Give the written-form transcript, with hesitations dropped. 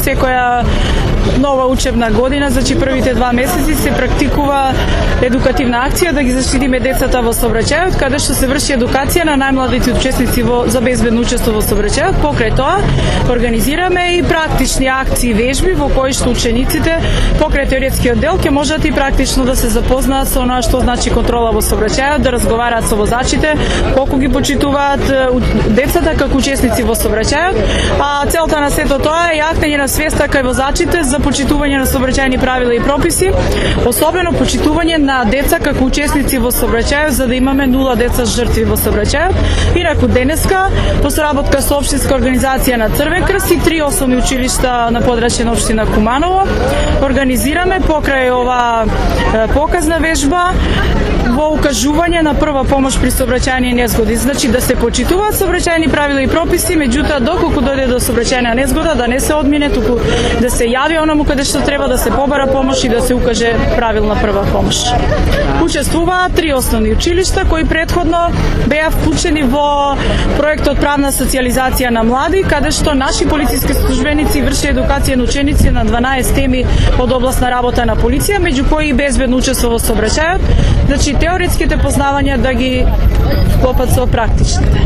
секоја нова учебна година, значи првите 2 месеци се практикува едукативна акција да ги заштитиме децата во сообраќајот, каде што се врши едукација на најмладите учесници за безбедно учество во сообраќајот. Покрај тоа организираме и практични акции и вежби во кои што учениците покрај теоретскиот дел ќе можат и практично да се запознаат со она што значи контрола во сообраќајот, да разговараат со возачите, колку ги почитуваат децата како учесници во сообраќајот, а целта на сето тоа е јакнење на свеста кај возачите за почитување на сообраќајни правила и прописи, особено почитување на деца како учесници во сообраќајот, за да имаме 0 деца жртви во сообраќајот. Инаку денеска, по соработка со општинска организација на Црвен крст и 3 основни училишта на подрачје на општина Куманово, организираме покрај ова показна вежба во укажување на прва помош при сообраќајни незгоди. Значи да се почитуваат сообраќајни правила и прописи, меѓутоа доколку дојде до сообраќајна незгода да не се одмине, туку да се јави онаму каде што треба, да се побара помош и да се укаже правилна прва помош. Учествуваат 3 основни училишта кои претходно беа вклучени во проектот Правна социјализација на млади, каде што наши полициски службеници врши едукација на ученици на 12 теми од областна работа на полиција, меѓу кои и безбедно учество во сообраќајот, значи теоретските познавања да ги вклопат со практичните.